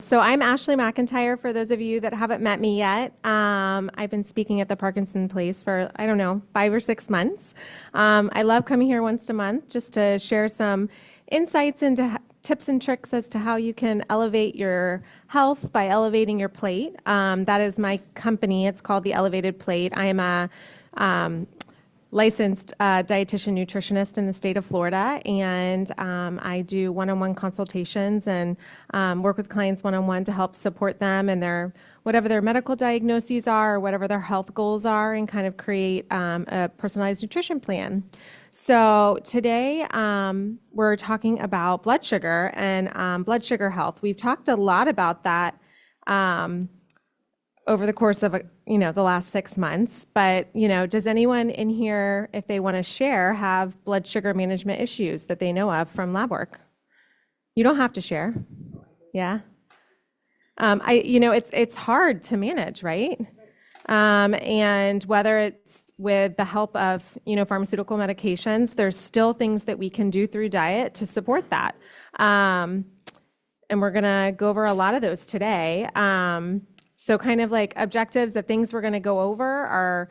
So I'm Ashley McIntyre, for those of you that haven't met me yet. I've been speaking at the Parkinson Place for, I don't know, 5 or 6 months. I love coming here once a month just to share some insights into tips and tricks as to how you can elevate your health by elevating your plate. That is my company. It's called The Elevated Plate. I am a licensed dietitian nutritionist in the state of Florida, and I do one-on-one consultations and work with clients one-on-one to help support them and their whatever their medical diagnoses are or whatever their health goals are, and kind of create a personalized nutrition plan. So today we're talking about blood sugar and blood sugar health. We've talked a lot about that over the course of the last 6 months. But does anyone in here, if they want to share, have blood sugar management issues that they know of from lab work? You don't have to share. Yeah. It's hard to manage, right? And whether it's with the help of pharmaceutical medications, there's still things that we can do through diet to support that. And we're gonna go over a lot of those today. So kind of like objectives, the things we're going to go over are,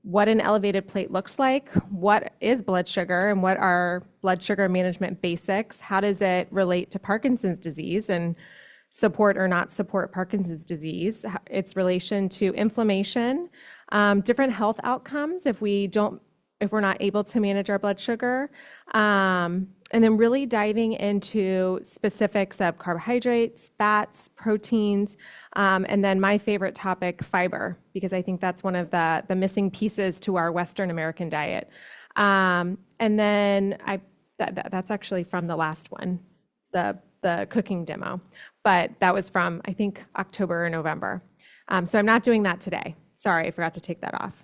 what an elevated plate looks like, what is blood sugar, and what are blood sugar management basics, how does it relate to Parkinson's disease and support or not support Parkinson's disease, its relation to inflammation, different health outcomes if we're not able to manage our blood sugar, and then really diving into specifics of carbohydrates, fats, proteins, and then my favorite topic, fiber, because I think that's one of the missing pieces to our Western American diet. And then that's actually from the last one, the cooking demo, but that was from, I think, October or November. So I'm not doing that today. Sorry, I forgot to take that off.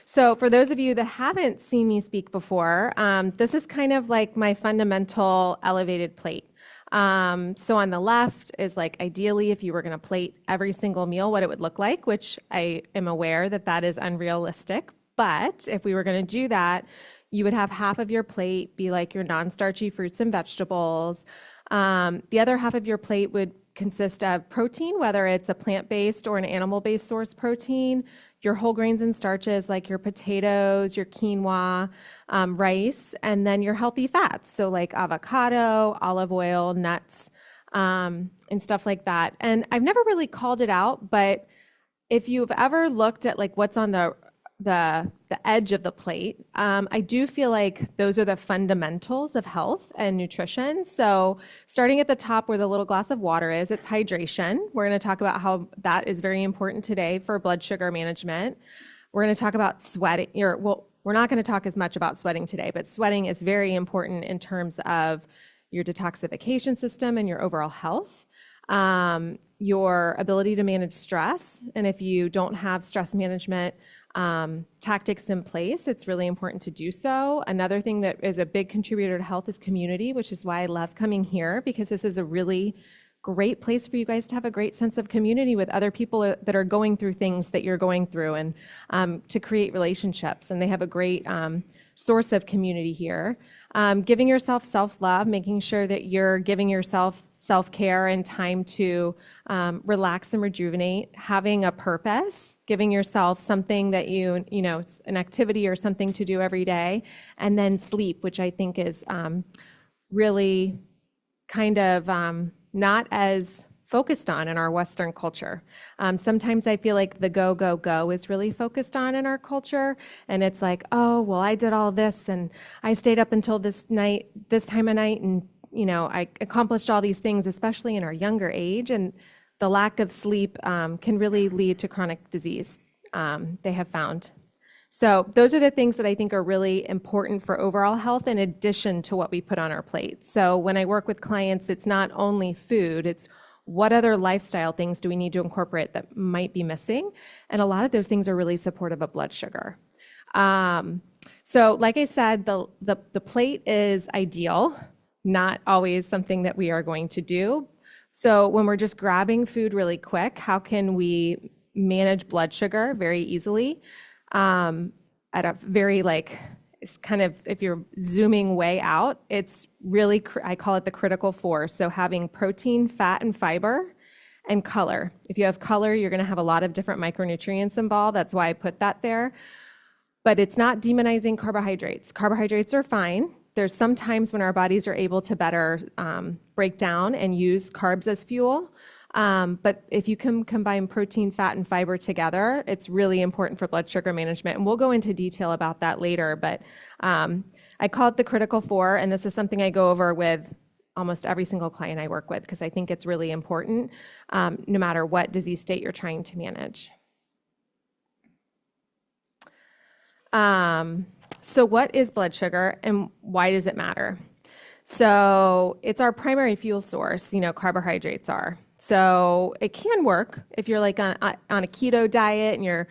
So for those of you that haven't seen me speak before, this is kind of like my fundamental elevated plate. So on the left is like ideally if you were going to plate every single meal, what it would look like, which I am aware that that is unrealistic. But if we were going to do that, you would have half of your plate be like your non-starchy fruits and vegetables. The other half of your plate would consist of protein, whether it's a plant-based or an animal-based source protein, your whole grains and starches like your potatoes, your quinoa, rice, and then your healthy fats, so like avocado, olive oil, nuts, and stuff like that. And I've never really called it out, but if you've ever looked at like what's on the edge of the plate, I do feel like those are the fundamentals of health and nutrition. So starting at the top where the little glass of water is, it's hydration. We're going to talk about how that is very important today for blood sugar management. We're going to talk about sweating. We're not going to talk as much about sweating today, but sweating is very important in terms of your detoxification system and your overall health. Your ability to manage stress. And if you don't have stress management tactics in place, it's really important to do so. Another thing that is a big contributor to health is community, which is why I love coming here, because this is a really great place for you guys to have a great sense of community with other people that are going through things that you're going through, and to create relationships. And they have a great source of community here. Giving yourself self-love, making sure that you're giving yourself self-care and time to relax and rejuvenate, having a purpose, giving yourself something that an activity or something to do every day, and then sleep, which I think is really kind of not as focused on in our Western culture. Sometimes I feel like the go, go, go is really focused on in our culture. And it's like, oh, well, I did all this and I stayed up until this time of night, and I accomplished all these things, especially in our younger age. And the lack of sleep can really lead to chronic disease, they have found. So those are the things that I think are really important for overall health in addition to what we put on our plate. So when I work with clients, it's not only food, it's what other lifestyle things do we need to incorporate that might be missing? And a lot of those things are really supportive of blood sugar. So like I said, the plate is ideal, not always something that we are going to do. So when we're just grabbing food really quick, how can we manage blood sugar very easily at a very it's kind of, if you're zooming way out, it's really, I call it the critical four. So having protein, fat, and fiber, and color. If you have color, you're going to have a lot of different micronutrients involved. That's why I put that there. But it's not demonizing carbohydrates. Carbohydrates are fine. There's some times when our bodies are able to better break down and use carbs as fuel. But if you can combine protein, fat, and fiber together, it's really important for blood sugar management. And we'll go into detail about that later. But I call it the critical four. And this is something I go over with almost every single client I work with, because I think it's really important no matter what disease state you're trying to manage. So what is blood sugar and why does it matter? So it's our primary fuel source, carbohydrates are. So it can work if you're like on a keto diet and you're,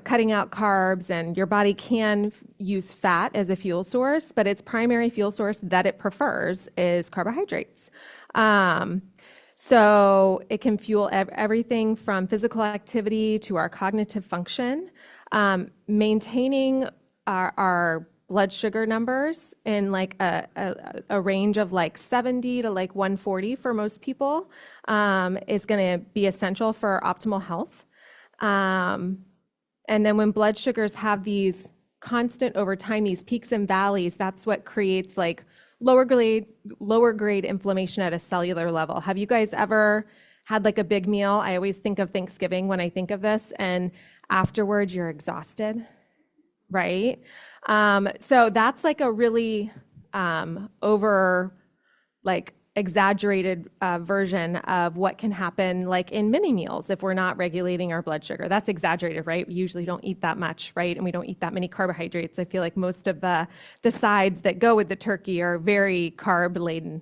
cutting out carbs, and your body can use fat as a fuel source, but its primary fuel source that it prefers is carbohydrates. So it can fuel everything from physical activity to our cognitive function. Maintaining our blood sugar numbers in like a range of like 70 to like 140 for most people is going to be essential for optimal health. And then when blood sugars have these constant over time, these peaks and valleys, that's what creates like lower grade inflammation at a cellular level. Have you guys ever had like a big meal? I always think of Thanksgiving when I think of this, and afterwards you're exhausted, right? So that's like a really over like exaggerated version of what can happen like in mini meals if we're not regulating our blood sugar. That's exaggerated, right? We usually don't eat that much, right? And we don't eat that many carbohydrates. I feel like most of the sides that go with the turkey are very carb laden.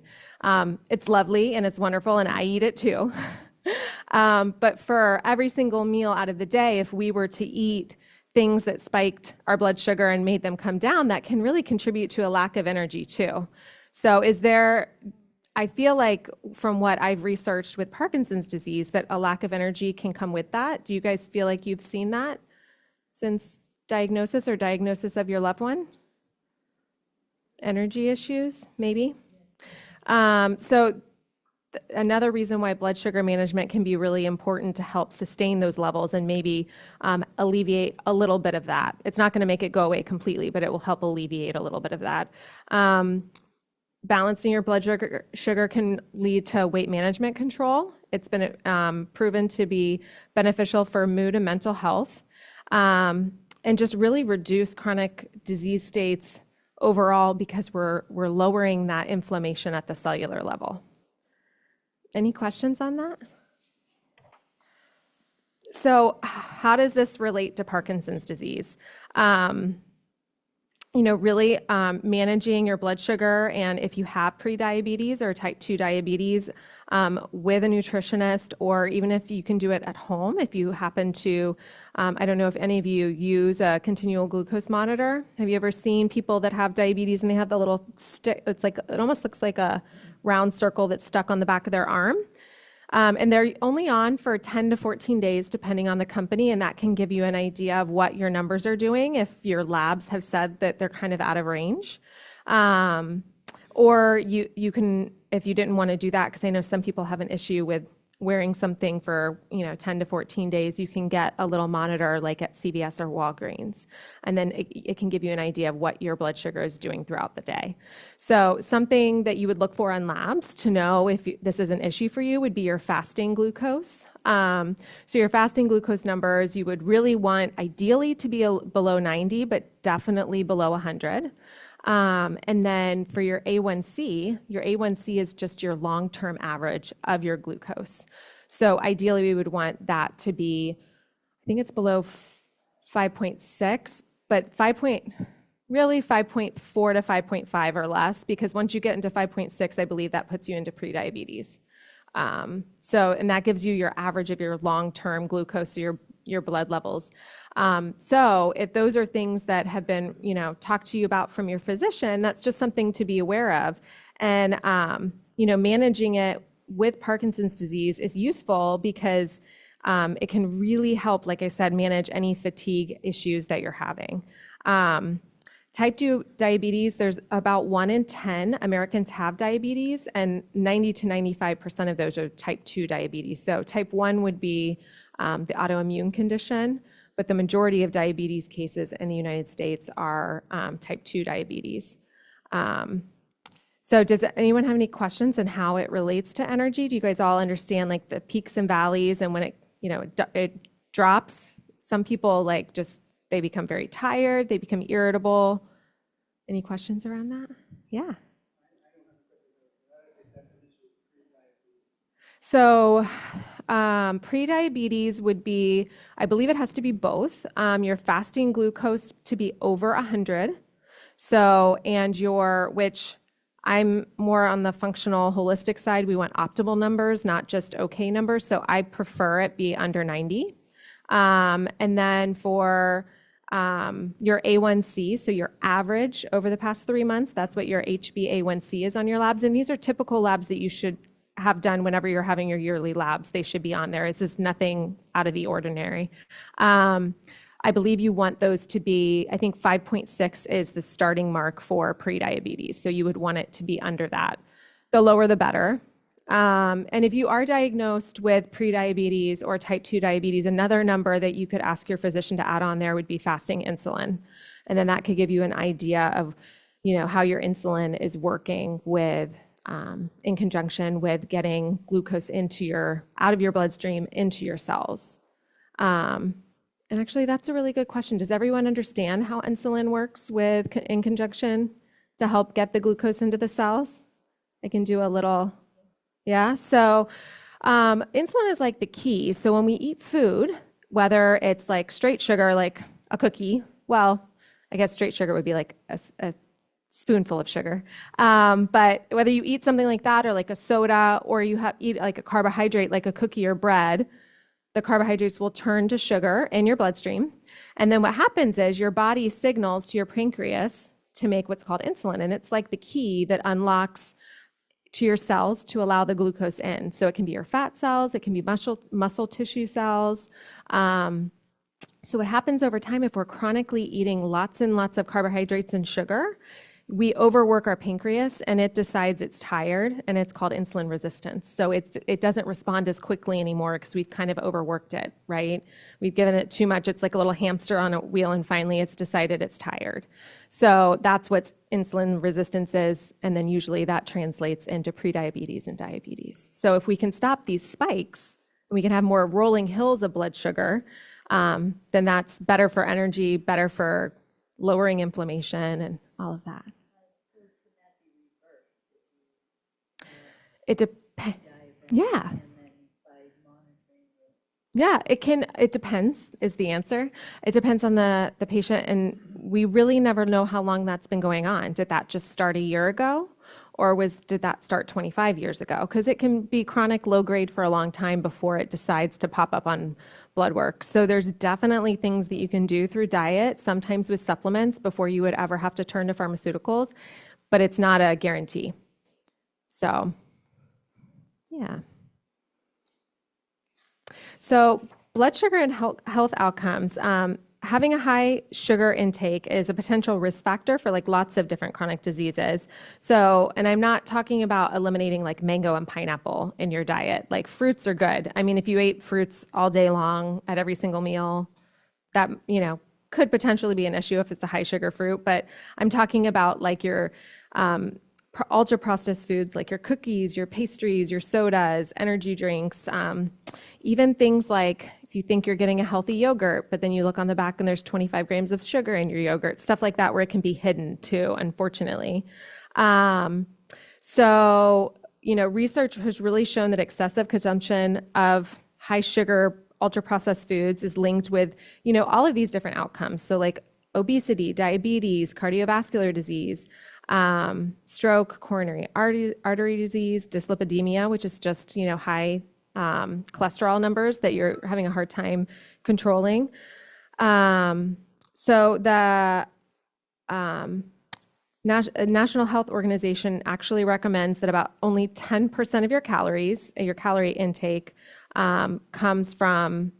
It's lovely and it's wonderful, and I eat it too. But for every single meal out of the day, if we were to eat things that spiked our blood sugar and made them come down, that can really contribute to a lack of energy too. So I feel like from what I've researched with Parkinson's disease, that a lack of energy can come with that. Do you guys feel like you've seen that since diagnosis or diagnosis of your loved one? Energy issues, maybe? Another reason why blood sugar management can be really important to help sustain those levels and maybe alleviate a little bit of that. It's not going to make it go away completely, but it will help alleviate a little bit of that. Balancing your blood sugar can lead to weight management control. It's been proven to be beneficial for mood and mental health, and just really reduce chronic disease states overall, because we're lowering that inflammation at the cellular level. Any questions on that? So how does this relate to Parkinson's disease? Really managing your blood sugar, and if you have prediabetes or type 2 diabetes, with a nutritionist, or even if you can do it at home, if you happen to, I don't know if any of you use a continual glucose monitor. Have you ever seen people that have diabetes and they have the little stick? It almost looks like a round circle that's stuck on the back of their arm. And they're only on for 10 to 14 days, depending on the company, and that can give you an idea of what your numbers are doing if your labs have said that they're kind of out of range. Or you can, if you didn't want to do that, because I know some people have an issue with wearing something for 10 to 14 days, you can get a little monitor like at CVS or Walgreens, and then it can give you an idea of what your blood sugar is doing throughout the day. So something that you would look for on labs to know if this is an issue for you would be your fasting glucose. So your fasting glucose numbers, you would really want ideally to be below 90, but definitely below 100. And then for your A1C is just your long-term average of your glucose. So ideally we would want that to be, I think it's below 5.6, but 5.4 to 5.5 or less, because once you get into 5.6, I believe that puts you into prediabetes. And that gives you your average of your long-term glucose, so your blood levels. So if those are things that have been, talked to you about from your physician, that's just something to be aware of. And, managing it with Parkinson's disease is useful because it can really help, like I said, manage any fatigue issues that you're having. Type 2 diabetes, there's about 1 in 10 Americans have diabetes, and 90 to 95% of those are type 2 diabetes. So type 1 would be the autoimmune condition, but the majority of diabetes cases in the United States are type 2 diabetes. So does anyone have any questions on how it relates to energy? Do you guys all understand like the peaks and valleys, and when it drops, some people like just, they become very tired, they become irritable. Any questions around that? Yeah. So pre-diabetes would be, I believe it has to be both. Your fasting glucose to be over 100. So, and which I'm more on the functional holistic side. We want optimal numbers, not just okay numbers. So I prefer it be under 90. And then for your A1C, so your average over the past 3 months, that's what your HbA1c is on your labs. And these are typical labs that you should have done whenever you're having your yearly labs. They should be on there. It's just nothing out of the ordinary. I believe you want those to be, I think 5.6 is the starting mark for prediabetes. So you would want it to be under that. The lower, the better. And if you are diagnosed with prediabetes or type 2 diabetes, another number that you could ask your physician to add on there would be fasting insulin. And then that could give you an idea of, how your insulin is working with, in conjunction with getting glucose out of your bloodstream into your cells. And actually, that's a really good question. Does everyone understand how insulin works in conjunction to help get the glucose into the cells? I can do a little, yeah. So insulin is like the key. So when we eat food, whether it's like straight sugar, like a cookie, well, I guess straight sugar would be like a spoonful of sugar. But whether you eat something like that or like a soda, or you eat like a carbohydrate, like a cookie or bread, the carbohydrates will turn to sugar in your bloodstream. And then what happens is your body signals to your pancreas to make what's called insulin. And it's like the key that unlocks to your cells to allow the glucose in. So it can be your fat cells, it can be muscle tissue cells. So what happens over time, if we're chronically eating lots and lots of carbohydrates and sugar, we overwork our pancreas and it decides it's tired, and it's called insulin resistance. So it doesn't respond as quickly anymore because we've kind of overworked it, right? We've given it too much. It's like a little hamster on a wheel, and finally it's decided it's tired. So that's what insulin resistance is, and then usually that translates into prediabetes and diabetes. So if we can stop these spikes, and we can have more rolling hills of blood sugar, then that's better for energy, better for lowering inflammation and all of that. It depends. Yeah. Yeah, it depends is the answer. It depends on the patient, and we really never know how long that's been going on. Did that just start a year ago, or did that start 25 years ago? Because it can be chronic low grade for a long time before it decides to pop up on blood work. So there's definitely things that you can do through diet, sometimes with supplements, before you would ever have to turn to pharmaceuticals, but it's not a guarantee. So, yeah. So blood sugar and health outcomes. Having a high sugar intake is a potential risk factor for like lots of different chronic diseases. So, and I'm not talking about eliminating like mango and pineapple in your diet. Like fruits are good. I mean, if you ate fruits all day long at every single meal, that, could potentially be an issue if it's a high sugar fruit. But I'm talking about like your ultra processed foods, like your cookies, your pastries, your sodas, energy drinks, even things like if you think you're getting a healthy yogurt, but then you look on the back and there's 25 grams of sugar in your yogurt, stuff like that, where it can be hidden too, unfortunately. So, research has really shown that excessive consumption of high sugar, ultra processed foods is linked with, all of these different outcomes. So like obesity, diabetes, cardiovascular disease, stroke, coronary artery disease, dyslipidemia, which is just, high cholesterol numbers that you're having a hard time controlling. So the National Health Organization actually recommends that about only 10% of your calorie intake, comes from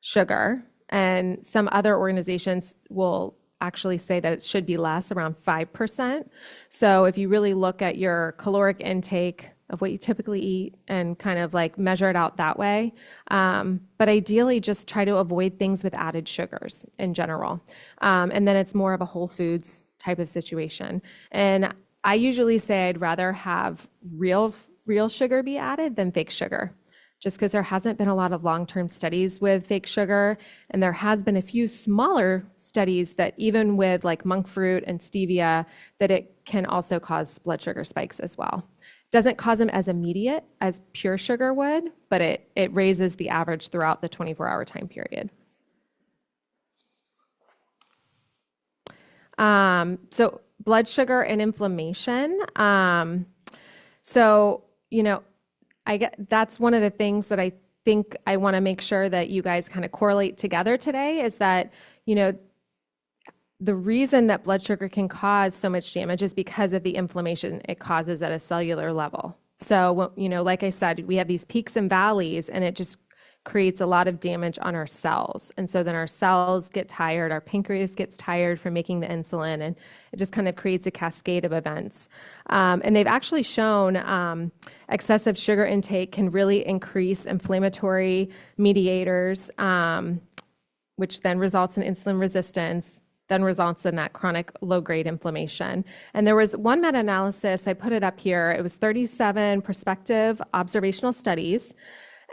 sugar. And some other organizations will actually say that it should be less, around 5%. So if you really look at your caloric intake of what you typically eat and kind of like measure it out that way. But ideally, just try to avoid things with added sugars in general. And then it's more of a whole foods type of situation. And I usually say I'd rather have real sugar be added than fake sugar, just because there hasn't been a lot of long-term studies with fake sugar. And there has been a few smaller studies that even with like monk fruit and stevia, that it can also cause blood sugar spikes as well. Doesn't cause them as immediate as pure sugar would, but it raises the average throughout the 24-hour time period. So blood sugar and inflammation. So, you know, that's one of the things that I think I want to make sure that you guys kind of correlate together today is that, you know, the reason that blood sugar can cause so much damage is because of the inflammation it causes at a cellular level. So, you know, like I said, we have these peaks and valleys, and it just creates a lot of damage on our cells. And so then our cells get tired, our pancreas gets tired from making the insulin, and it just kind of creates a cascade of events. And they've actually shown excessive sugar intake can really increase inflammatory mediators, which then results in insulin resistance, then results in that chronic low-grade inflammation. And there was one meta-analysis, I put it up here, it was 37 prospective observational studies,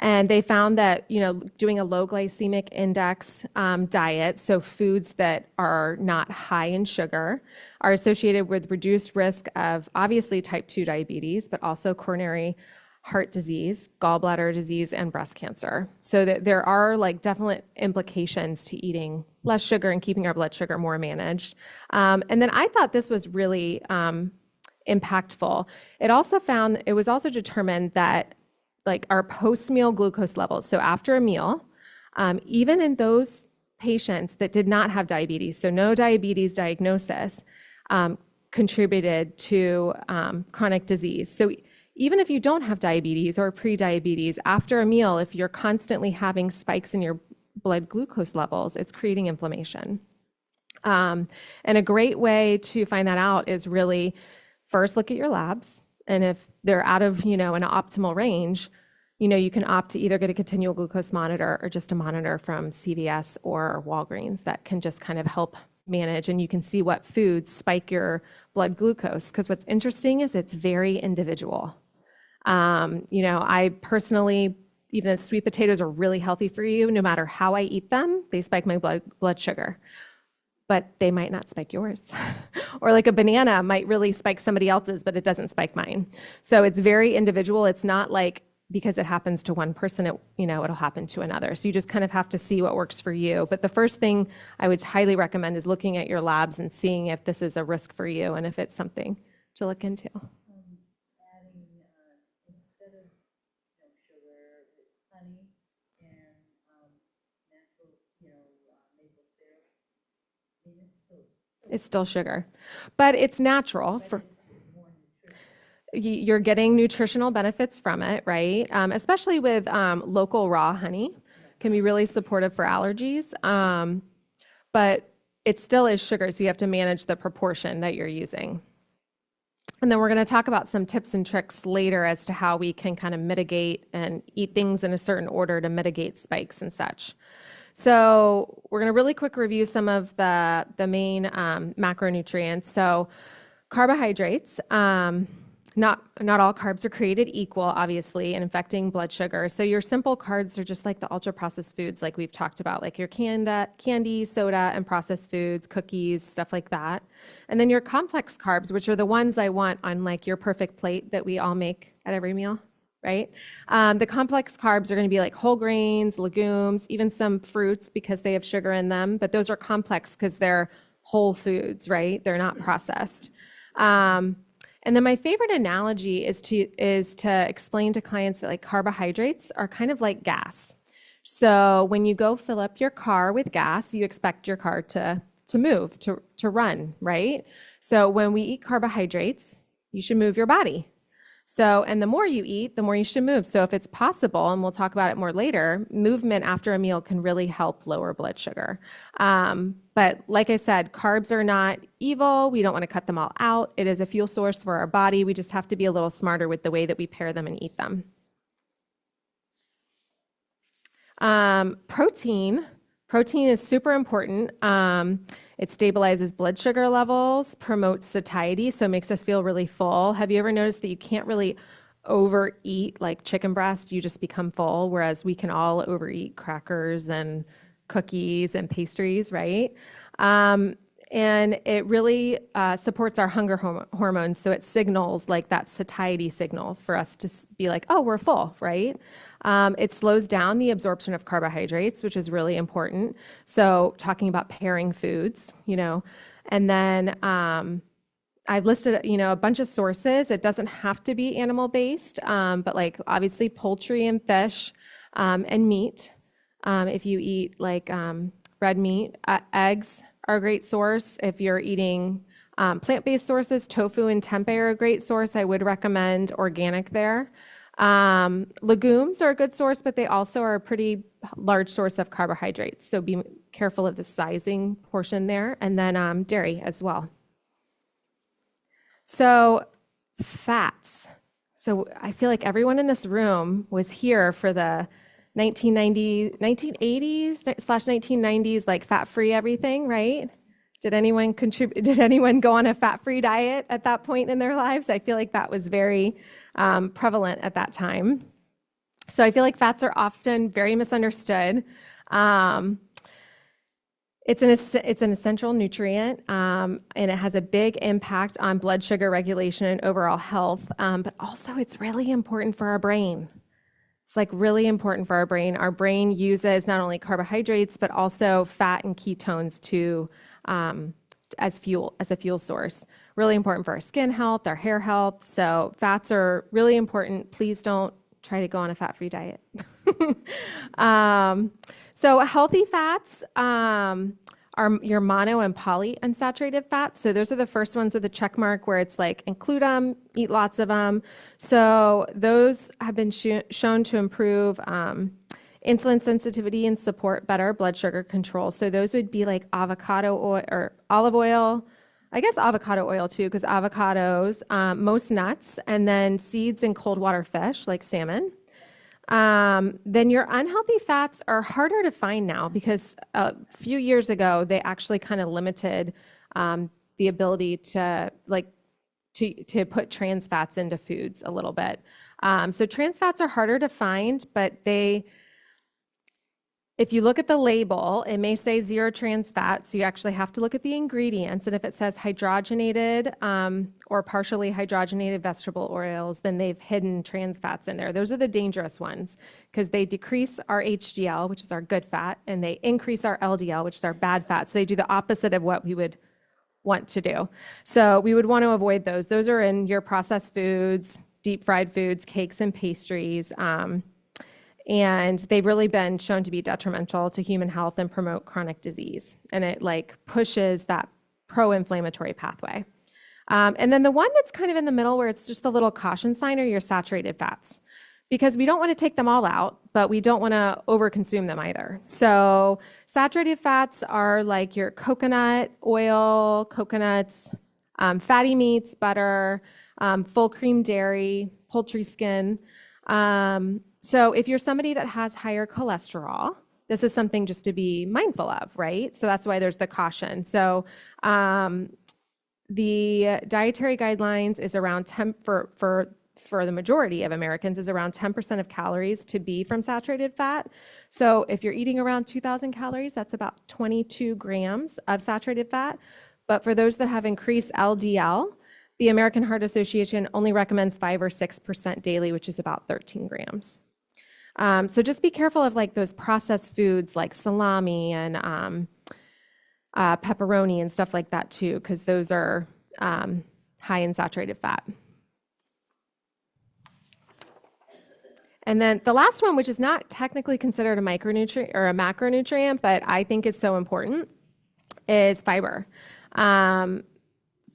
and they found that, you know, doing a low glycemic index diet, so foods that are not high in sugar, are associated with reduced risk of obviously type 2 diabetes, but also coronary heart disease, gallbladder disease, and breast cancer. So that there are like definite implications to eating less sugar and keeping our blood sugar more managed. And then I thought this was really impactful. It was also determined that like our post-meal glucose levels, so after a meal, even in those patients that did not have diabetes, so no diabetes diagnosis, contributed to chronic disease. So even if you don't have diabetes or pre-diabetes, after a meal, if you're constantly having spikes in your blood glucose levels, it's creating inflammation. And a great way to find that out is really first look at your labs. And if they're out of, you know, an optimal range, you know, you can opt to either get a continual glucose monitor or just a monitor from CVS or Walgreens that can just kind of help manage, and you can see what foods spike your blood glucose. Because what's interesting is it's very individual. You know, I personally, even though sweet potatoes are really healthy for you, no matter how I eat them, they spike my blood sugar, but they might not spike yours. Or like a banana might really spike somebody else's, but it doesn't spike mine. So it's very individual. It's not like because it happens to one person, it'll happen to another. So you just kind of have to see what works for you. But the first thing I would highly recommend is looking at your labs and seeing if this is a risk for you and if it's something to look into. Adding instead of sugar, honey and natural, maple syrup. I mean, it's still sugar, but it's natural. You're getting nutritional benefits from it, right? Especially with local raw honey, can be really supportive for allergies. But it still is sugar, so you have to manage the proportion that you're using. And then we're going to talk about some tips and tricks later as to how we can kind of mitigate and eat things in a certain order to mitigate spikes and such. So we're going to really quick review some of the main macronutrients. So carbohydrates. Not all carbs are created equal, obviously, in affecting blood sugar. So your simple carbs are just like the ultra-processed foods like we've talked about, like your candy, soda, and processed foods, cookies, stuff like that. And then your complex carbs, which are the ones I want on like your perfect plate that we all make at every meal, right? The complex carbs are going to be like whole grains, legumes, even some fruits because they have sugar in them, but those are complex because they're whole foods, right? They're not processed. And then my favorite analogy is to explain to clients that like carbohydrates are kind of like gas. So when you go fill up your car with gas, you expect your car to move, to run, right? So when we eat carbohydrates, you should move your body. So, and the more you eat, the more you should move. So, if it's possible, and we'll talk about it more later, movement after a meal can really help lower blood sugar. But like I said, carbs are not evil. We don't want to cut them all out. It is a fuel source for our body. We just have to be a little smarter with the way that we pair them and eat them. Protein. Protein is super important. It stabilizes blood sugar levels, promotes satiety, so it makes us feel really full. Have you ever noticed that you can't really overeat like chicken breast? You just become full, whereas we can all overeat crackers and cookies and pastries, right? And it really supports our hunger hormones, so it signals like that satiety signal for us to be like, oh, we're full, right? It slows down the absorption of carbohydrates, which is really important. So talking about pairing foods, and then I've listed, a bunch of sources. It doesn't have to be animal-based, but like obviously poultry and fish and meat. If you eat like red meat, eggs are a great source. If you're eating plant-based sources, tofu and tempeh are a great source. I would recommend organic there. Legumes are a good source, but they also are a pretty large source of carbohydrates. So be careful of the sizing portion there. And then dairy as well. So fats. So I feel like everyone in this room was here for the 1980s/1990s, like fat-free everything, right? Did anyone go on a fat-free diet at that point in their lives? I feel like that was very prevalent at that time. So I feel like fats are often very misunderstood. It's an essential nutrient, and it has a big impact on blood sugar regulation and overall health, but also it's really important for our brain. It's like really important for our brain. Our brain uses not only carbohydrates, but also fat and ketones as a fuel source. Really important for our skin health, our hair health. So fats are really important. Please don't try to go on a fat-free diet. So healthy fats are your mono and polyunsaturated fats. So those are the first ones with a check mark where it's like include them, eat lots of them. So those have been shown to improve insulin sensitivity and support better blood sugar control. So those would be like avocado oil or olive oil, I guess avocado oil too, because avocados, most nuts, and then seeds and cold water fish like salmon. Then your unhealthy fats are harder to find now because a few years ago, they actually kind of limited the ability to put trans fats into foods a little bit. So trans fats are harder to find, but if you look at the label, it may say 0 trans fat, so you actually have to look at the ingredients. And if it says hydrogenated or partially hydrogenated vegetable oils, then they've hidden trans fats in there. Those are the dangerous ones because they decrease our HDL, which is our good fat, and they increase our LDL, which is our bad fat. So they do the opposite of what we would want to do. So we would want to avoid those. Those are in your processed foods, deep fried foods, cakes and pastries. And they've really been shown to be detrimental to human health and promote chronic disease. And it pushes that pro-inflammatory pathway. And then the one that's kind of in the middle where it's just the little caution sign are your saturated fats. Because we don't want to take them all out, but we don't want to overconsume them either. So saturated fats are like your coconut oil, coconuts, fatty meats, butter, full cream dairy, poultry skin. So if you're somebody that has higher cholesterol, this is something just to be mindful of, right? So that's why there's the caution. So the dietary guidelines is around 10 for the majority of Americans is around 10% of calories to be from saturated fat. So if you're eating around 2,000 calories, that's about 22 grams of saturated fat. But for those that have increased LDL, the American Heart Association only recommends 5 or 6% daily, which is about 13 grams. So just be careful of those processed foods like salami and pepperoni and stuff like that too, because those are high in saturated fat. And then the last one, which is not technically considered a micronutrient or a macronutrient, but I think is so important, is fiber. Fiber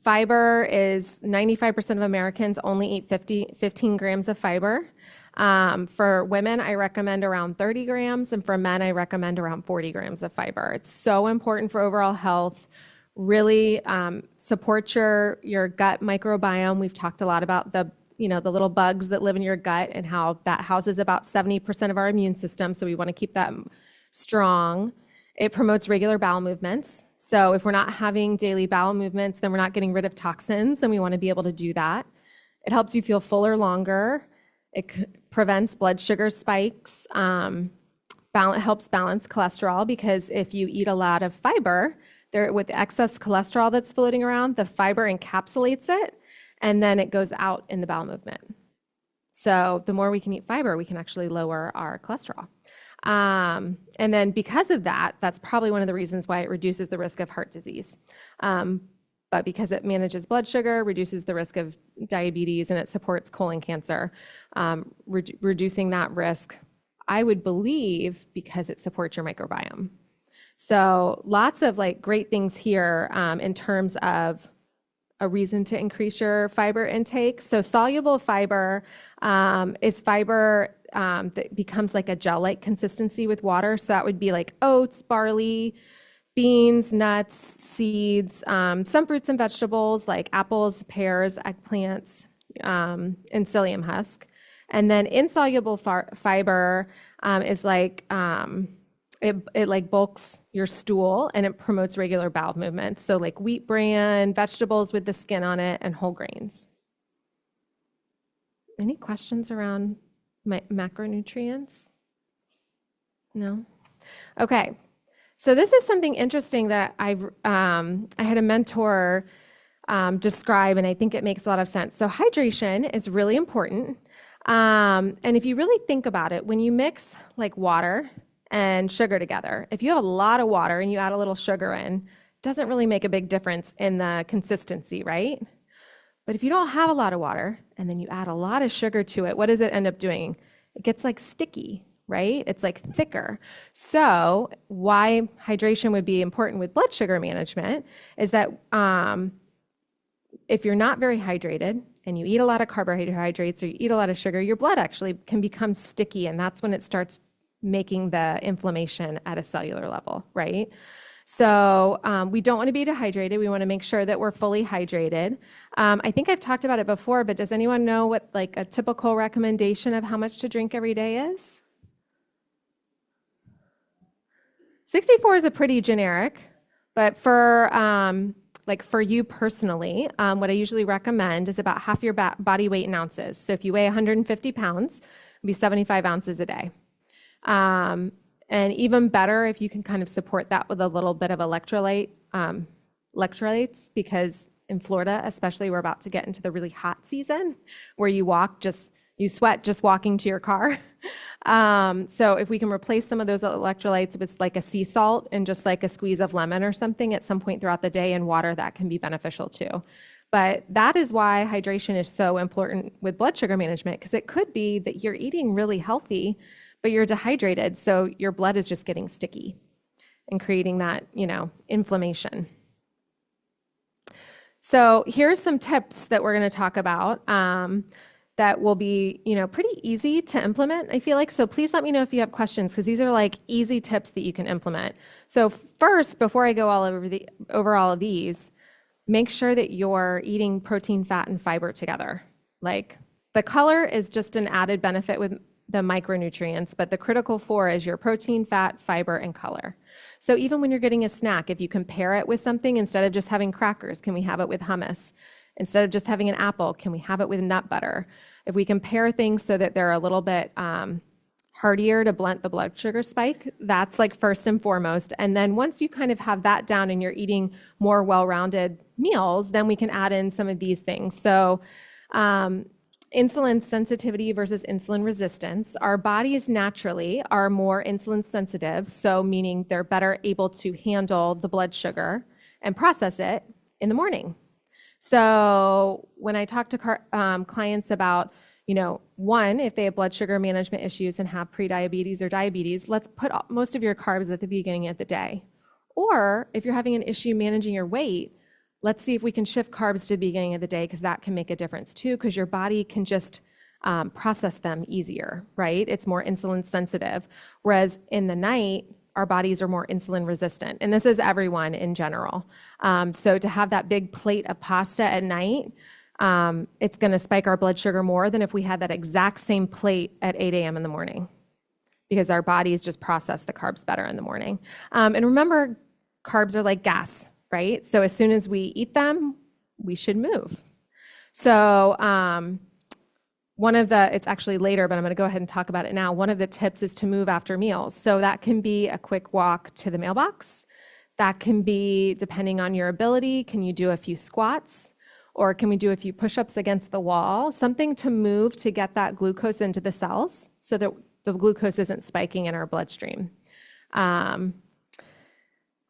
Fiber is 95% of Americans only eat 15 grams of fiber. For women, I recommend around 30 grams, and for men, I recommend around 40 grams of fiber. It's so important for overall health. Really support your gut microbiome. We've talked a lot about the little bugs that live in your gut and how that houses about 70% of our immune system. So we want to keep that strong. It promotes regular bowel movements. So if we're not having daily bowel movements, then we're not getting rid of toxins, and we want to be able to do that. It helps you feel fuller longer. It prevents blood sugar spikes. Helps balance cholesterol, because if you eat a lot of fiber, with the excess cholesterol that's floating around, the fiber encapsulates it, and then it goes out in the bowel movement. So the more we can eat fiber, we can actually lower our cholesterol. And then because of that, that's probably one of the reasons why it reduces the risk of heart disease. But because it manages blood sugar, reduces the risk of diabetes, and it supports colon cancer, reducing that risk, I would believe, because it supports your microbiome. So lots of great things here in terms of a reason to increase your fiber intake. So soluble fiber is fiber that becomes like a gel-like consistency with water. So that would be like oats, barley, beans, nuts, seeds, some fruits and vegetables like apples, pears, eggplants, and psyllium husk. And then insoluble fiber is it like bulks your stool, and it promotes regular bowel movements. So like wheat bran, vegetables with the skin on it, and whole grains. Any questions around macronutrients? No? Okay. So this is something interesting that I had a mentor describe, and I think it makes a lot of sense. So hydration is really important. And if you really think about it, when you mix like water and sugar together, if you have a lot of water and you add a little sugar in, it doesn't really make a big difference in the consistency, right? But if you don't have a lot of water and then you add a lot of sugar to it, what does it end up doing? It gets like sticky, right? It's like thicker. So why hydration would be important with blood sugar management is that if you're not very hydrated and you eat a lot of carbohydrates or you eat a lot of sugar, your blood actually can become sticky, and that's when it starts making the inflammation at a cellular level, right? So we don't want to be dehydrated. We want to make sure that we're fully hydrated. I think I've talked about it before, but does anyone know what like a typical recommendation of how much to drink every day is? 64 is a pretty generic, but for you personally, what I usually recommend is about half your body weight in ounces. So if you weigh 150 pounds, it'd be 75 ounces a day. And even better if you can kind of support that with a little bit of electrolytes, because in Florida, especially, we're about to get into the really hot season where you sweat just walking to your car. So if we can replace some of those electrolytes with like a sea salt and just like a squeeze of lemon or something at some point throughout the day, and water, that can be beneficial too. But that is why hydration is so important with blood sugar management, because it could be that you're eating really healthy, but you're dehydrated, so your blood is just getting sticky and creating that, inflammation. So here's some tips that we're going to talk about that will be, pretty easy to implement, I feel like. So please let me know if you have questions, because these are like easy tips that you can implement. So first, before I go over all of these, make sure that you're eating protein, fat, and fiber together. Like the color is just an added benefit with the micronutrients, but the critical four is your protein, fat, fiber, and color. So even when you're getting a snack, if you can pair it with something, instead of just having crackers, can we have it with hummus? Instead of just having an apple, can we have it with nut butter? If we can pair things so that they're a little bit hardier to blunt the blood sugar spike, that's like first and foremost. And then once you kind of have that down and you're eating more well-rounded meals, then we can add in some of these things. So insulin sensitivity versus insulin resistance. Our bodies naturally are more insulin sensitive, so meaning they're better able to handle the blood sugar and process it in the morning. So when I talk to clients about, one, if they have blood sugar management issues and have prediabetes or diabetes, let's put most of your carbs at the beginning of the day. Or if you're having an issue managing your weight, let's see if we can shift carbs to the beginning of the day because that can make a difference too, because your body can just process them easier, right? It's more insulin sensitive. Whereas in the night, our bodies are more insulin resistant. And this is everyone in general. So to have that big plate of pasta at night, it's going to spike our blood sugar more than if we had that exact same plate at 8 a.m. in the morning, because our bodies just process the carbs better in the morning. And remember, carbs are like gas, right? So as soon as we eat them, we should move. So it's actually later, but I'm going to go ahead and talk about it now. One of the tips is to move after meals. So that can be a quick walk to the mailbox. That can be, depending on your ability, can you do a few squats? Or can we do a few push-ups against the wall? Something to move to get that glucose into the cells so that the glucose isn't spiking in our bloodstream.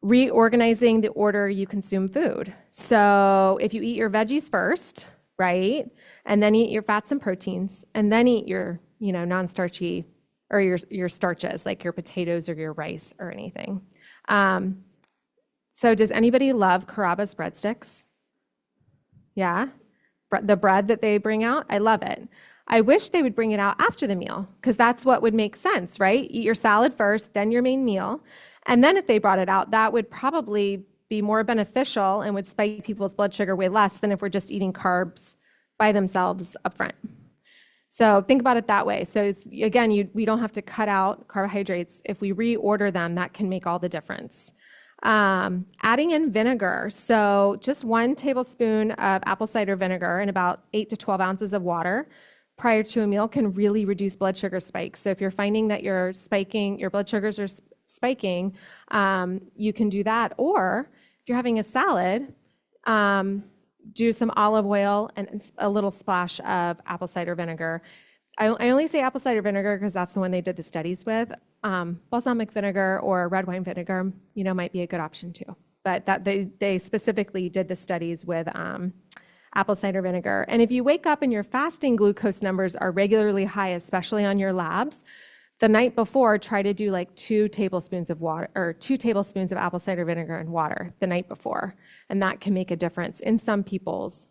Reorganizing the order you consume food. So if you eat your veggies first, right, and then eat your fats and proteins, and then eat your, non-starchy or your starches like your potatoes or your rice or anything. So does anybody love Carrabba's breadsticks? Yeah, the bread that they bring out, I love it. I wish they would bring it out after the meal because that's what would make sense, right? Eat your salad first, then your main meal. And then if they brought it out, that would probably be more beneficial and would spike people's blood sugar way less than if we're just eating carbs by themselves up front. So think about it that way. So again, we don't have to cut out carbohydrates. If we reorder them, that can make all the difference. Adding in vinegar. So just 1 tablespoon of apple cider vinegar and about 8 to 12 ounces of water prior to a meal can really reduce blood sugar spikes. So if you're finding that your blood sugars are spiking, you can do that. Or if you're having a salad, do some olive oil and a little splash of apple cider vinegar. I only say apple cider vinegar because that's the one they did the studies with. Balsamic vinegar or red wine vinegar, might be a good option too. But that they specifically did the studies with apple cider vinegar. And if you wake up and your fasting glucose numbers are regularly high, especially on your labs, the night before, try to do like 2 tablespoons of water or 2 tablespoons of apple cider vinegar and water the night before. And that can make a difference in some people's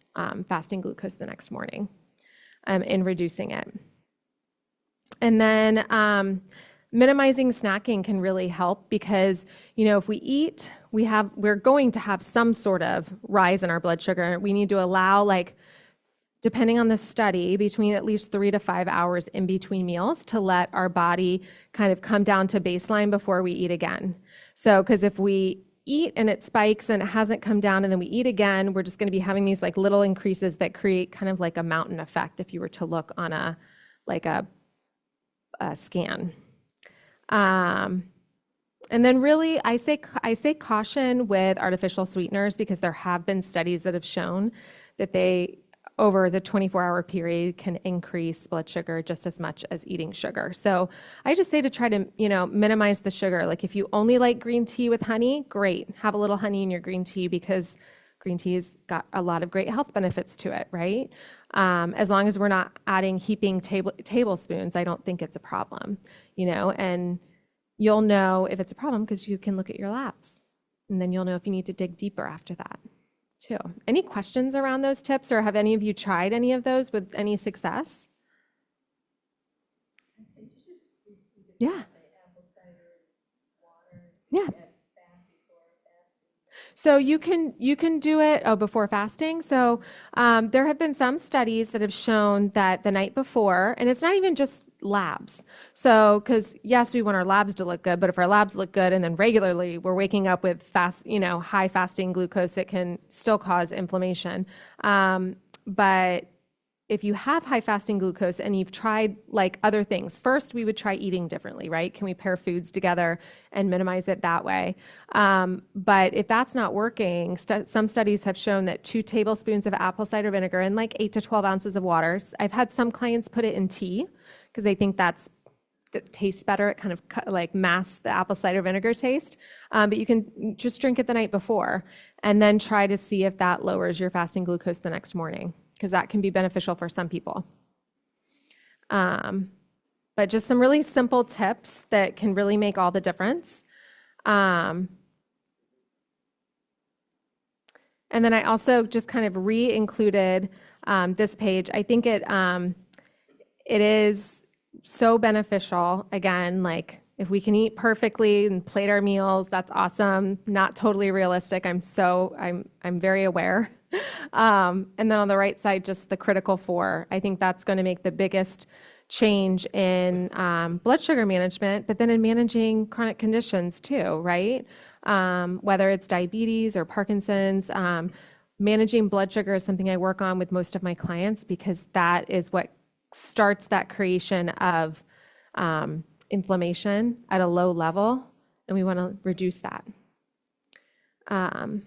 fasting glucose the next morning in reducing it. And then minimizing snacking can really help because, if we eat, we're going to have some sort of rise in our blood sugar. We need to allow, depending on the study, between at least 3 to 5 hours in between meals to let our body kind of come down to baseline before we eat again. So, because if we eat and it spikes and it hasn't come down and then we eat again, we're just going to be having these little increases that create kind of like a mountain effect if you were to look on a scan. And then really, I say caution with artificial sweeteners because there have been studies that have shown that they, over the 24-hour period, can increase blood sugar just as much as eating sugar. So I just say to try to, minimize the sugar. Like if you only like green tea with honey, great. Have a little honey in your green tea because green tea's got a lot of great health benefits to it, right? As long as we're not adding heaping tablespoons, I don't think it's a problem, and you'll know if it's a problem because you can look at your labs and then you'll know if you need to dig deeper after that too. Any questions around those tips, or have any of you tried any of those with any success? Yeah. Yeah. So you can do it before fasting. So there have been some studies that have shown that the night before, and it's not even just labs. So because yes, we want our labs to look good, but if our labs look good and then regularly we're waking up with high fasting glucose, it can still cause inflammation. But if you have high fasting glucose and you've tried other things, first we would try eating differently, right? Can we pair foods together and minimize it that way? But if that's not working, some studies have shown that 2 tablespoons of apple cider vinegar and 8 to 12 ounces of water. I've had some clients put it in tea because they think that tastes better. It kind of masks the apple cider vinegar taste. But you can just drink it the night before and then try to see if that lowers your fasting glucose the next morning, because that can be beneficial for some people. But just some really simple tips that can really make all the difference. And then I also just kind of re-included this page. I think it is so beneficial. Again, like if we can eat perfectly and plate our meals, that's awesome. Not totally realistic. I'm very aware. And then on the right side, just the critical four. I think that's going to make the biggest change in blood sugar management, but then in managing chronic conditions too, right? Whether it's diabetes or Parkinson's, managing blood sugar is something I work on with most of my clients because that is what starts that creation of inflammation at a low level, and we want to reduce that. And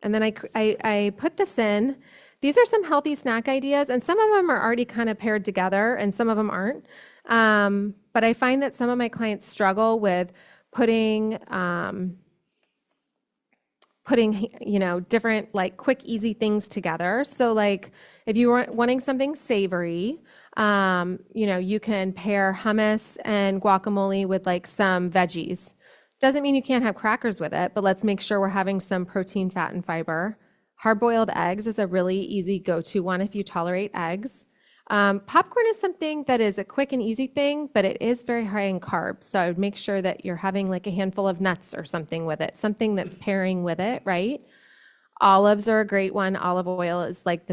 then I put this in. These are some healthy snack ideas, and some of them are already kind of paired together, and some of them aren't. But I find that some of my clients struggle with putting different like quick, easy things together. So like if you were wanting something savory, you can pair hummus and guacamole with like some veggies. Doesn't mean you can't have crackers with it, but let's make sure we're having some protein, fat, and fiber. Hard-boiled eggs is a really easy go-to one if you tolerate eggs. Popcorn is something that is a quick and easy thing, but it is very high in carbs. So I would make sure that you're having like a handful of nuts or something with it, something that's pairing with it, right? Olives are a great one. Olive oil is like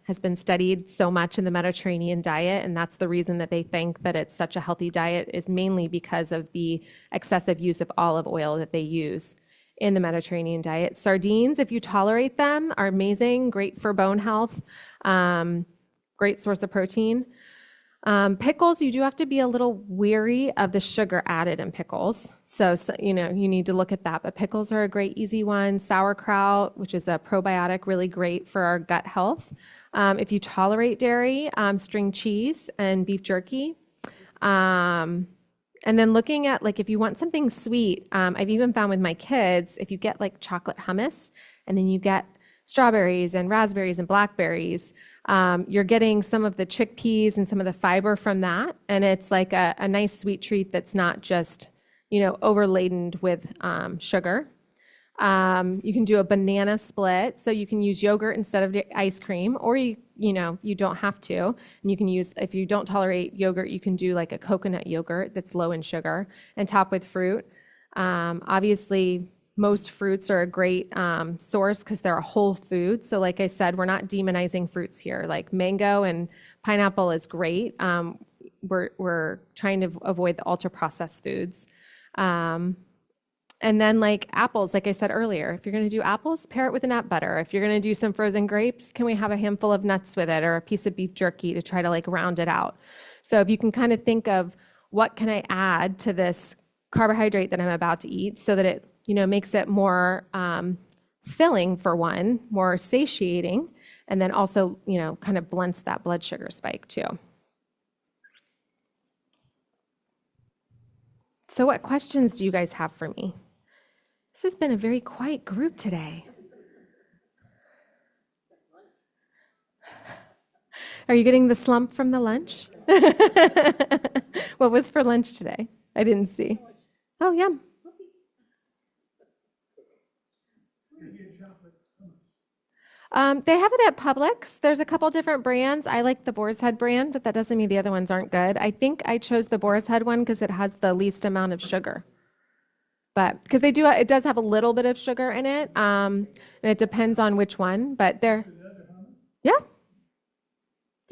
has been studied so much in the Mediterranean diet, and that's the reason that they think that it's such a healthy diet is mainly because of the excessive use of olive oil that they use in the Mediterranean diet. Sardines, if you tolerate them, are amazing, great for bone health, great source of protein. Pickles, you do have to be a little weary of the sugar added in pickles. So, you need to look at that. But pickles are a great, easy one. Sauerkraut, which is a probiotic, really great for our gut health. If you tolerate dairy, string cheese and beef jerky. And then looking at like if you want something sweet, I've even found with my kids, if you get like chocolate hummus and then you get strawberries and raspberries and blackberries, you're getting some of the chickpeas and some of the fiber from that. And it's like a nice sweet treat that's not just, overladen with sugar. You can do a banana split. So you can use yogurt instead of the ice cream, or you don't have to. And you can use, if you don't tolerate yogurt, you can do like a coconut yogurt that's low in sugar and top with fruit. Obviously, most fruits are a great source because they're a whole food. So like I said, we're not demonizing fruits here. Like mango and pineapple is great. We're trying to avoid the ultra processed foods. And then like apples, like I said earlier, if you're going to do apples, pair it with a nut butter. If you're going to do some frozen grapes, can we have a handful of nuts with it or a piece of beef jerky to try to like round it out? So if you can kind of think of what can I add to this carbohydrate that I'm about to eat so that it, makes it more filling for one, more satiating, and then also, kind of blunts that blood sugar spike too. So what questions do you guys have for me? This has been a very quiet group today. Are you getting the slump from the lunch? What was for lunch today? I didn't see. Oh, yum. They have it at Publix. There's a couple different brands. I like the Boar's Head brand, but that doesn't mean the other ones aren't good. I think I chose the Boar's Head one because it has the least amount of sugar. But because it does have a little bit of sugar in it, and it depends on which one. But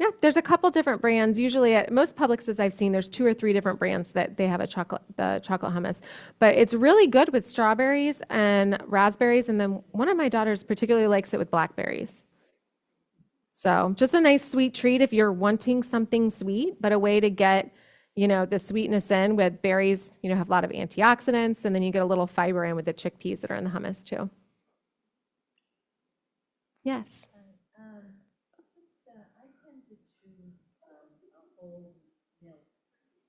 yeah, there's a couple different brands. Usually at most Publixes I've seen, there's 2 or 3 different brands that they have the chocolate hummus. But it's really good with strawberries and raspberries, and then one of my daughters particularly likes it with blackberries. So just a nice sweet treat if you're wanting something sweet, but a way to get the sweetness in with berries, have a lot of antioxidants, and then you get a little fiber in with the chickpeas that are in the hummus too. Yes. I tend to choose a whole milk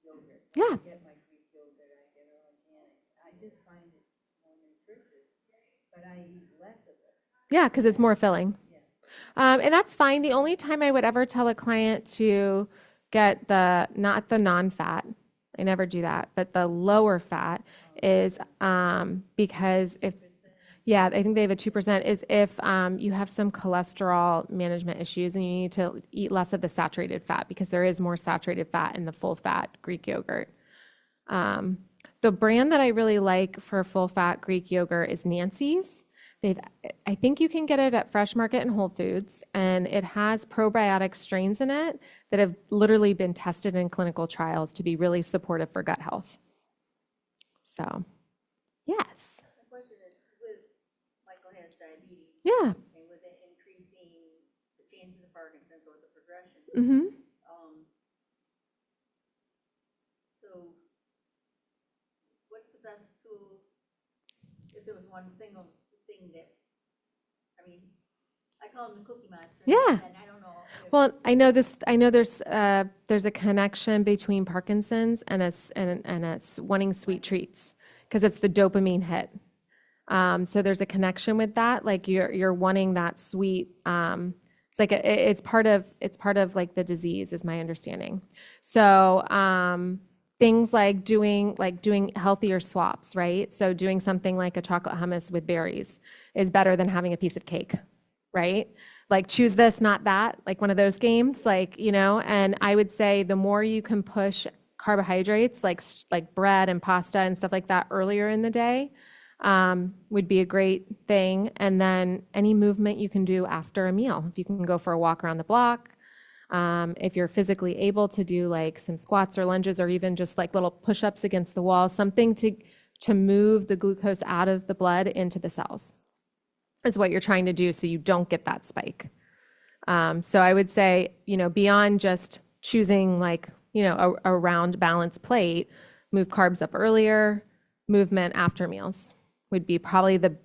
yogurt. Yeah. I get my Greek yogurt, I get it organic. I just find it more nutritious, but I eat less of it. Yeah, because it's more filling. And that's fine. The only time I would ever tell a client to get not the non-fat, I never do that, but the lower fat is because Yeah, I think they have a 2% is if you have some cholesterol management issues and you need to eat less of the saturated fat because there is more saturated fat in the full fat Greek yogurt. Um, the brand that I really like for full fat Greek yogurt is Nancy's. They've, I think you can get it at Fresh Market and Whole Foods, and it has probiotic strains in it that have literally been tested in clinical trials to be really supportive for gut health. So, yes. The question is, with Michael has diabetes, Yeah. and with it increasing the chances of Parkinson's or the progression, Mm-hmm. so what's the best tool, if there was one single thing that, I mean, I call them the cookie monster. Yeah. And I don't know if, Well, I know this. I know there's a connection between Parkinson's and us wanting sweet treats because it's the dopamine hit. So there's a connection with that. Like you're wanting that sweet. It's like it's part of like the disease, is my understanding. So things like doing healthier swaps, right? So doing something like a chocolate hummus with berries is better than having a piece of cake, right? Like choose this, not that, like one of those games, like, and I would say the more you can push carbohydrates like bread and pasta and stuff like that earlier in the day would be a great thing. And then any movement you can do after a meal. If you can go for a walk around the block, if you're physically able to do like some squats or lunges or even just like little push-ups against the wall, something to move the glucose out of the blood into the cells is what you're trying to do so you don't get that spike. So I would say, beyond just choosing like, a round balanced plate, move carbs up earlier, movement after meals would be probably the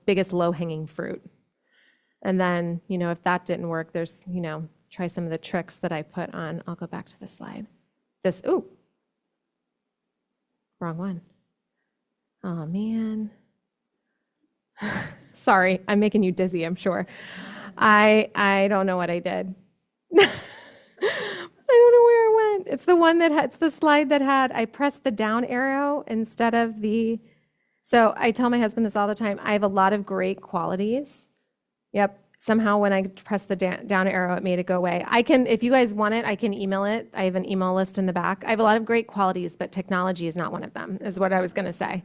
biggest low-hanging fruit. And then, if that didn't work, there's, try some of the tricks that I put on. I'll go back to the slide. Wrong one. Oh, man. Sorry, I'm making you dizzy, I'm sure. I don't know what I did. I don't know where I went. It's the one it's the slide that I pressed the down arrow instead of so I tell my husband this all the time. I have a lot of great qualities. Yep. Somehow when I pressed the down arrow, it made it go away. If you guys want it, I can email it. I have an email list in the back. I have a lot of great qualities, but technology is not one of them, is what I was going to say.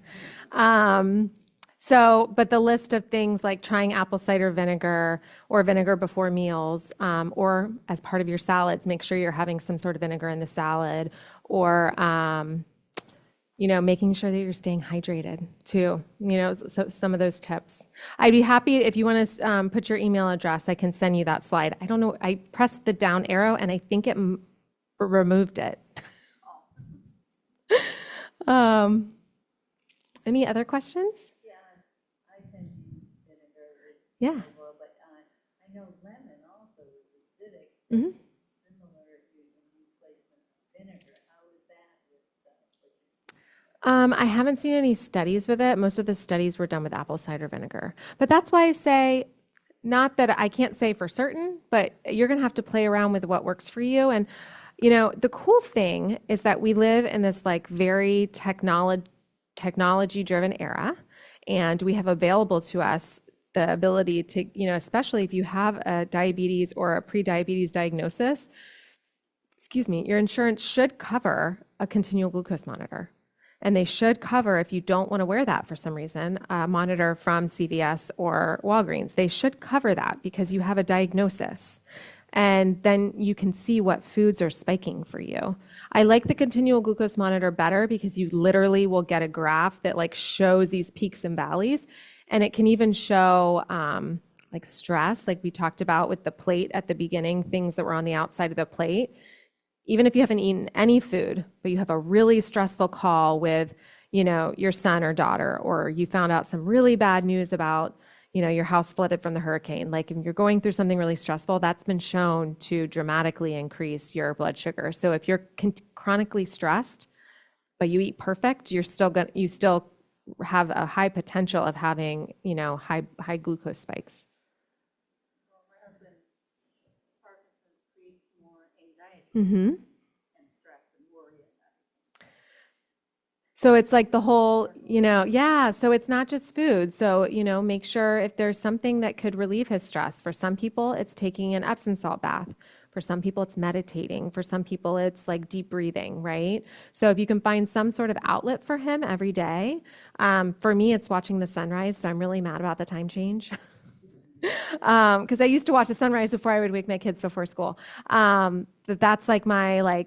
But the list of things like trying apple cider vinegar or vinegar before meals, or as part of your salads, make sure you're having some sort of vinegar in the salad, or making sure that you're staying hydrated too. So some of those tips. I'd be happy if you want to put your email address. I can send you that slide. I don't know. I pressed the down arrow and I think it removed it. Any other questions? I tend to use vinegar with Yeah. olive oil, but I know lemon also is acidic, Mm-hmm. similar to the replacement of vinegar. How is that with I haven't seen any studies with it. Most of the studies were done with apple cider vinegar. But that's why I say, not that I can't say for certain, but you're going to have to play around with what works for you. And, the cool thing is that we live in this like very technology driven era, and we have available to us the ability to, especially if you have a diabetes or a pre-diabetes diagnosis, your insurance should cover a continual glucose monitor. And they should cover, if you don't want to wear that for some reason, a monitor from CVS or Walgreens. They should cover that because you have a diagnosis. And then you can see what foods are spiking for you. I like the continual glucose monitor better because you literally will get a graph that like shows these peaks and valleys. And it can even show like stress, like we talked about with the plate at the beginning, things that were on the outside of the plate. Even if you haven't eaten any food, but you have a really stressful call with, your son or daughter, or you found out some really bad news about, your house flooded from the hurricane. Like if you're going through something really stressful, that's been shown to dramatically increase your blood sugar. So if you're chronically stressed, but you eat perfect, you still have a high potential of having, high glucose spikes. my husband, Parkinson's creates more anxiety Mm-hmm. and stress and worry and everything. So it's like the whole, yeah, so it's not just food. So, make sure if there's something that could relieve his stress. For some people, it's taking an Epsom salt bath. For some people, it's meditating. For some people, it's like deep breathing, right? So if you can find some sort of outlet for him every day, for me, it's watching the sunrise. So I'm really mad about the time change. Because I used to watch the sunrise before I would wake my kids before school. That's like my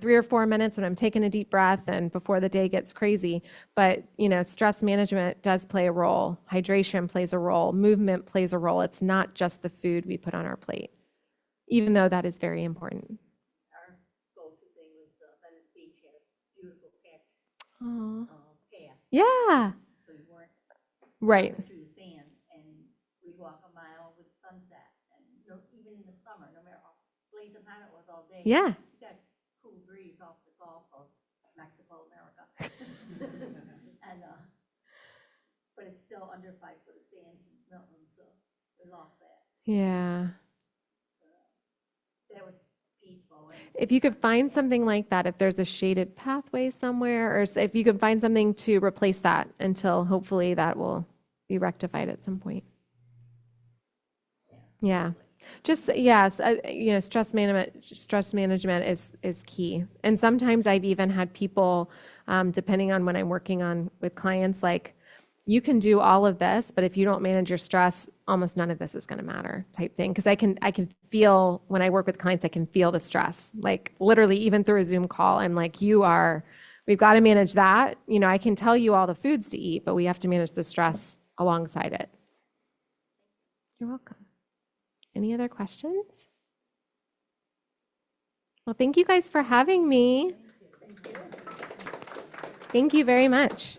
3 or 4 minutes when I'm taking a deep breath and before the day gets crazy. But, stress management does play a role. Hydration plays a role. Movement plays a role. It's not just the food we put on our plate, even though that is very important. Our go-to thing was Venice Beach had a beautiful path, Oh, path, yeah, so you weren't right. through the sand, and we'd walk a mile with sunset, and even in the summer, no matter how blazing hot it was all day. Yeah, You got cool breeze off the Gulf of Mexico, America. And, but it's still under 5 foot of sand since Milton, so we lost that. yeah. That was peaceful. And If you could find something like that, if there's a shaded pathway somewhere, or if you could find something to replace that until hopefully that will be rectified at some point. Yeah. Just, yes, stress management is key. And sometimes I've even had people, depending on when I'm working on with clients, like, you can do all of this, but if you don't manage your stress, almost none of this is going to matter type thing. Because I can feel when I work with clients, I can feel the stress. Like literally, even through a Zoom call, I'm like, we've got to manage that. I can tell you all the foods to eat, but we have to manage the stress alongside it. You're welcome. Any other questions? Well, thank you guys for having me. Thank you very much.